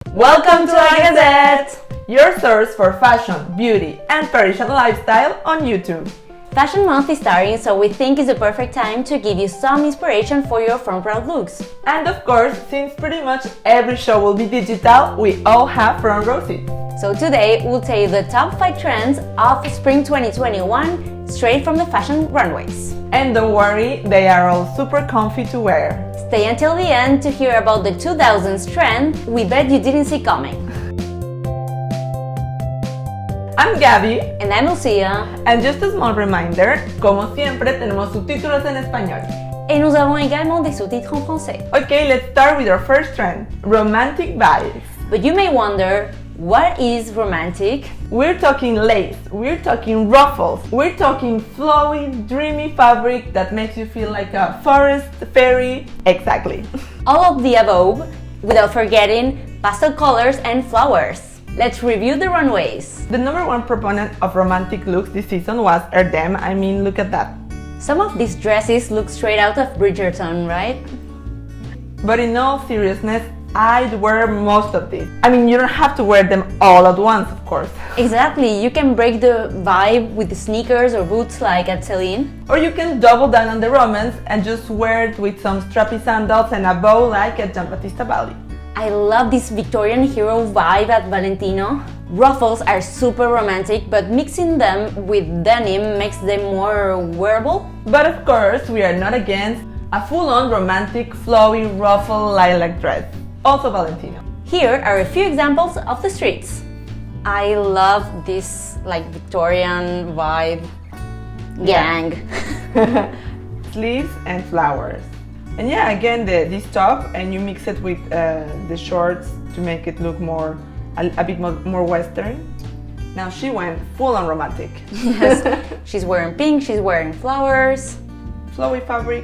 Welcome to La Gazette, your source for fashion, beauty, and Parisian lifestyle on YouTube. Fashion Month is starting, so we think it's the perfect time to give you some inspiration for your front-row looks. And of course, since pretty much every show will be digital, we all have front row seats. So today, we'll tell you the top 5 trends of Spring 2021 straight from the fashion runways. And don't worry, they are all super comfy to wear. Stay until the end to hear about the 2000s trend we bet you didn't see coming. I'm Gabby. And I'm Lucia. And just a small reminder, como siempre tenemos subtítulos en español. Et nous avons également des sous-titres en français. Okay, let's start with our first trend, romantic vibes. But you may wonder, what is romantic? We're talking lace, we're talking ruffles, we're talking flowy, dreamy fabric that makes you feel like a forest fairy. Exactly. All of the above, without forgetting pastel colors and flowers. Let's review the runways. The number one proponent of romantic looks this season was Erdem. I mean, look at that. Some of these dresses look straight out of Bridgerton, right? But in all seriousness, I'd wear most of these. I mean, you don't have to wear them all at once, of course. Exactly, you can break the vibe with the sneakers or boots like at Celine. Or you can double down on the romance and just wear it with some strappy sandals and a bow like at Giambattista Valli. I love this Victorian hero vibe at Valentino. Ruffles are super romantic, but mixing them with denim makes them more wearable. But of course, we are not against a full-on romantic, flowy, ruffle lilac dress. Also Valentino. Here are a few examples of the streets. I love this Victorian vibe. Gang. Sleeves and flowers. And yeah, again, this top, and you mix it with the shorts to make it look a bit more Western. Now she went full-on romantic. Yes, she's wearing pink, she's wearing flowers. Flowy fabric.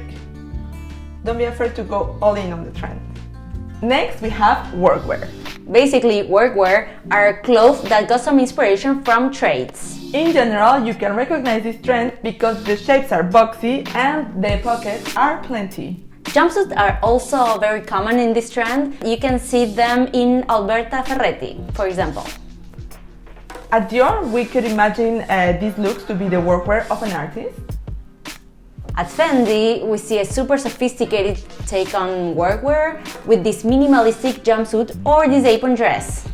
Don't be afraid to go all in on the trend. Next, we have workwear. Basically, workwear are clothes that got some inspiration from trades. In general, you can recognize this trend because the shapes are boxy and the pockets are plenty. Jumpsuits are also very common in this trend. You can see them in Alberta Ferretti, for example. At Dior, we could imagine these looks to be the workwear of an artist. At Fendi, we see a super sophisticated take on workwear with this minimalistic jumpsuit or this apron dress.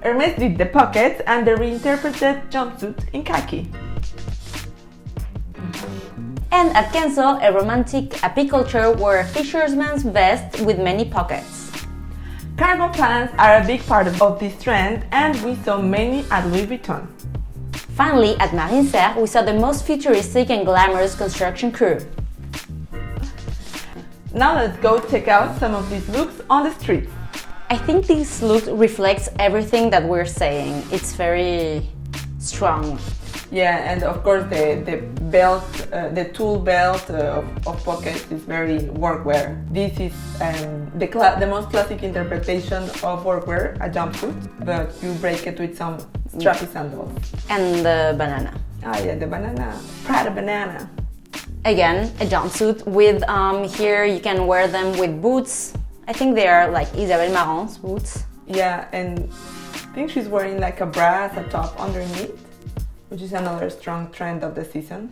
Hermes did the pockets and the reinterpreted jumpsuit in khaki. And at Kenzo, a romantic apiculture wore a fisherman's vest with many pockets. Cargo pants are a big part of this trend, and we saw many at Louis Vuitton. Finally, at Marine Serre, we saw the most futuristic and glamorous construction crew. Now let's go check out some of these looks on the streets. I think this look reflects everything that we're saying. It's very strong. Yeah, and of course the belt, the tool belt of pockets is very workwear. This is the most classic interpretation of workwear, a jumpsuit, but you break it with some strappy sandals. And the banana. Ah yeah, the banana, Prada banana. Again, a jumpsuit with, here you can wear them with boots. I think they are like Isabelle Marant's boots. Yeah, and I think she's wearing like a bra as a top underneath, which is another strong trend of the season.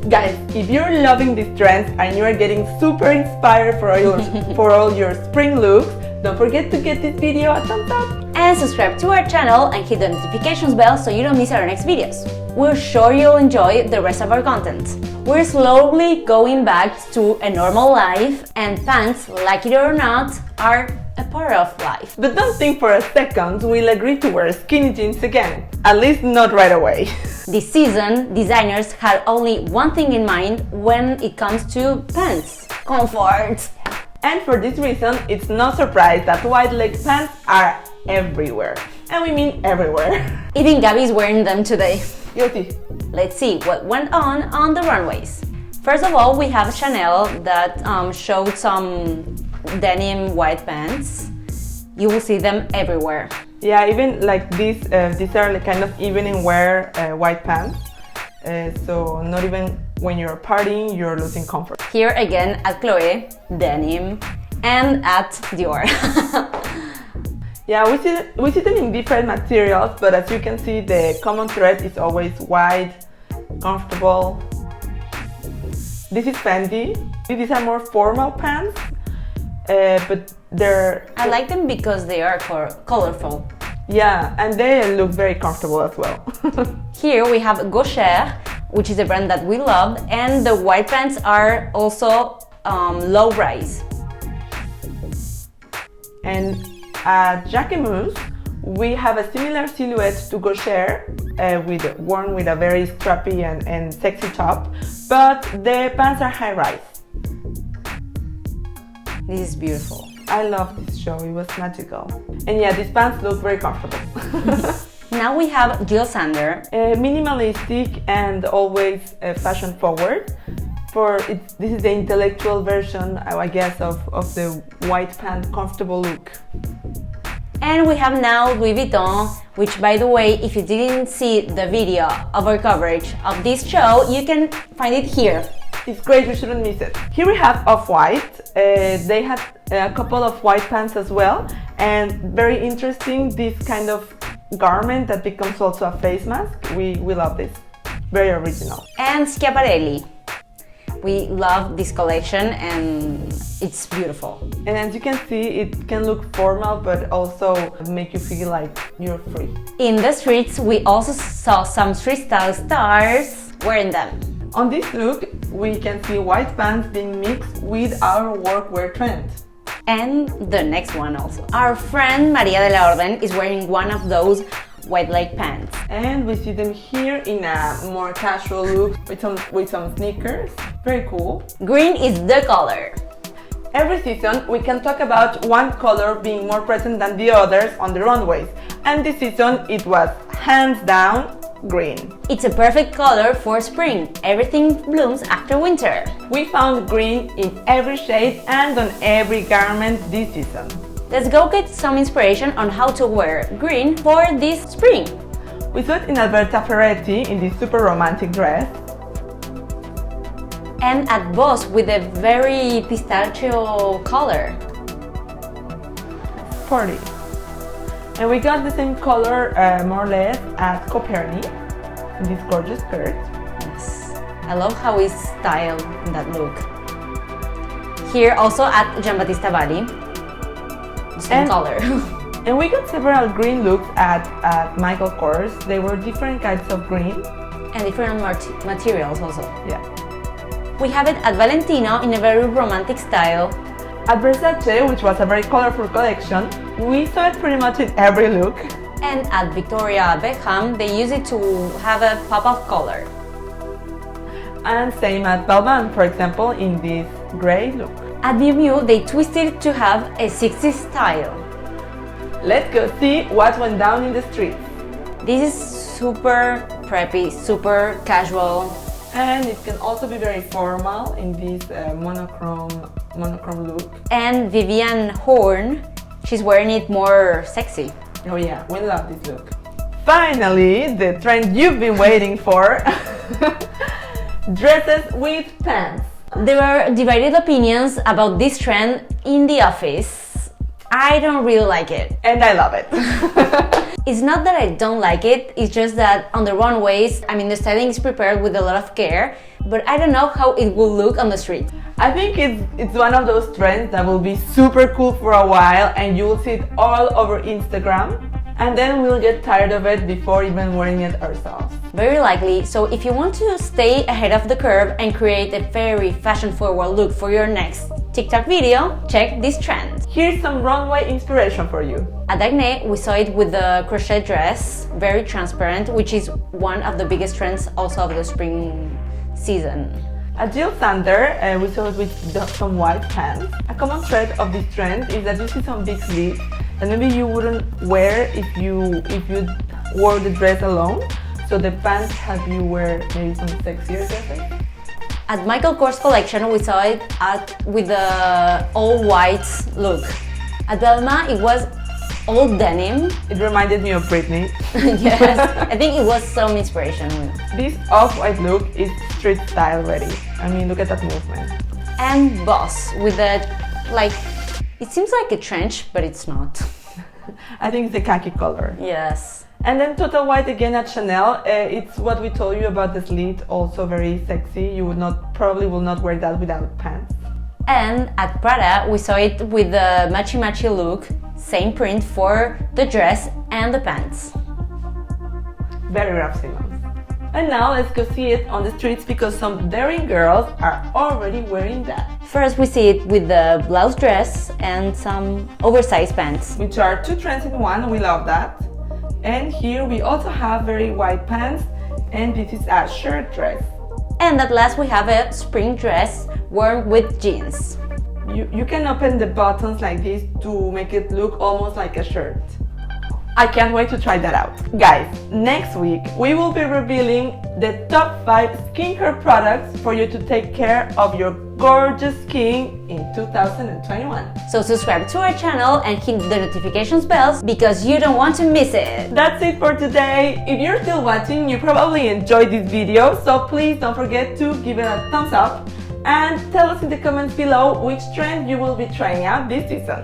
Guys, if you're loving these trends and you're getting super inspired for all your spring looks, don't forget to give this video a thumbs up. And subscribe to our channel and hit the notifications bell so you don't miss our next videos. We're sure you'll enjoy the rest of our content. We're slowly going back to a normal life, and pants, like it or not, are a part of life. But don't think for a second we'll agree to wear skinny jeans again. At least not right away. This season, designers had only one thing in mind when it comes to pants: comfort. And for this reason, it's no surprise that wide leg pants are everywhere. And we mean everywhere. Even Gabby's wearing them today. Guilty. Let's see what went on the runways. First of all, we have Chanel that showed some denim white pants. You will see them everywhere. Yeah, even like these are like kind of evening wear white pants. So not even when you're partying, you're losing comfort. Here again at Chloe, denim, and at Dior. Yeah, we see them in different materials, but as you can see, the common thread is always wide, comfortable. This is Fendi. These are more formal pants, but I like them because they are colorful. yeah, and they look very comfortable as well. Here we have Gaucher, which is a brand that we love, and the white pants are also low rise. And at Jacquemus, we have a similar silhouette to Gaucher, worn with a very strappy and sexy top, but the pants are high rise. This is beautiful. I love this show, it was magical. And yeah, these pants look very comfortable. Now we have Jil Sander. Minimalistic and always fashion forward. This is the intellectual version, I guess, of the white pant comfortable look. And we have now Louis Vuitton, which, by the way, if you didn't see the video of our coverage of this show, you can find it here. It's great, you shouldn't miss it. Here we have Off-White. They had a couple of white pants as well, and very interesting, this kind of garment that becomes also a face mask. We love this, very original. And Schiaparelli. We love this collection and it's beautiful. And as you can see, it can look formal but also make you feel like you're free. In the streets, we also saw some street style stars wearing them. On this look, we can see white pants being mixed with our workwear trend. And the next one also. Our friend Maria de la Orden is wearing one of those white leg pants. And we see them here in a more casual look with some sneakers. Very cool. Green is the color. Every season we can talk about one color being more present than the others on the runways. And this season it was hands down green. It's a perfect color for spring. Everything blooms after winter. We found green in every shade and on every garment this season. Let's go get some inspiration on how to wear green for this spring. We saw it in Alberta Ferretti in this super romantic dress. And at Boss with a very pistachio color. Sporty. And we got the same color more or less at Coperni in this gorgeous skirt. Yes. I love how it's styled in that look. Here also at Giambattista Valli. Same color. And we got several green looks at Michael Kors. They were different kinds of green. And different materials also. Yeah. We have it at Valentino in a very romantic style. At Versace, which was a very colorful collection, we saw it pretty much in every look. And at Victoria Beckham, they use it to have a pop of color. And same at Balmain, for example, in this gray look. At Miu Miu, they twisted to have a 60s style. Let's go see what went down in the streets. This is super preppy, super casual. And it can also be very formal in this monochrome look. And Vivian Horn, she's wearing it more sexy. Oh yeah, we love this look. Finally, the trend you've been waiting for. Dresses with pants. There are divided opinions about this trend in the office. I don't really like it. And I love it. It's not that I don't like it, it's just that on the runways, the styling is prepared with a lot of care, but I don't know how it will look on the street. I think it's one of those trends that will be super cool for a while and you will see it all over Instagram, and then we'll get tired of it before even wearing it ourselves. Very likely, so if you want to stay ahead of the curve and create a very fashion-forward look for your next TikTok video, check this trend. Here's some runway inspiration for you. At Dagne, we saw it with the crochet dress, very transparent, which is one of the biggest trends also of the spring season. At Jil Sander, we saw it with some white pants. A common thread of this trend is that you see some big sleeves that maybe you wouldn't wear if you wore the dress alone. So the pants have you wear maybe some sexier dresses. At Michael Kors collection, we saw it with the all-white look. At Balmain, it was all denim. It reminded me of Britney. Yes, I think it was some inspiration. This off-white look is street style ready. Look at that movement. And Boss with the, it seems like a trench, but it's not. I think it's the khaki color. Yes. And then Total White again at Chanel. It's what we told you about the slit, also very sexy. You would probably will not wear that without pants. And at Prada, we saw it with the matchy look, same print for the dress and the pants. Very Raf Simons. And now let's go see it on the streets because some daring girls are already wearing that. First we see it with the blouse dress and some oversized pants. Which are 2 trends in one, we love that. And here we also have very white pants and this is a shirt dress. And at last we have a spring dress worn with jeans. You can open the buttons like this to make it look almost like a shirt. I can't wait to try that out. Guys, next week we will be revealing the top 5 skincare products for you to take care of your gorgeous skin in 2021. So subscribe to our channel and hit the notifications bells because you don't want to miss it. That's it for today. If you're still watching, you probably enjoyed this video, so please don't forget to give it a thumbs up and tell us in the comments below which trend you will be trying out this season.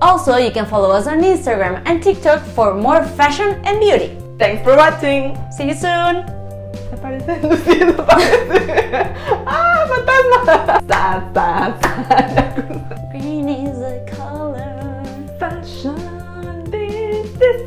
Also, you can follow us on Instagram and TikTok for more fashion and beauty. Thanks for watching. See you soon. Se parece, Lucía, no parece. ¡Ah, fantasma! Sad. Green is the color. Fashion, this is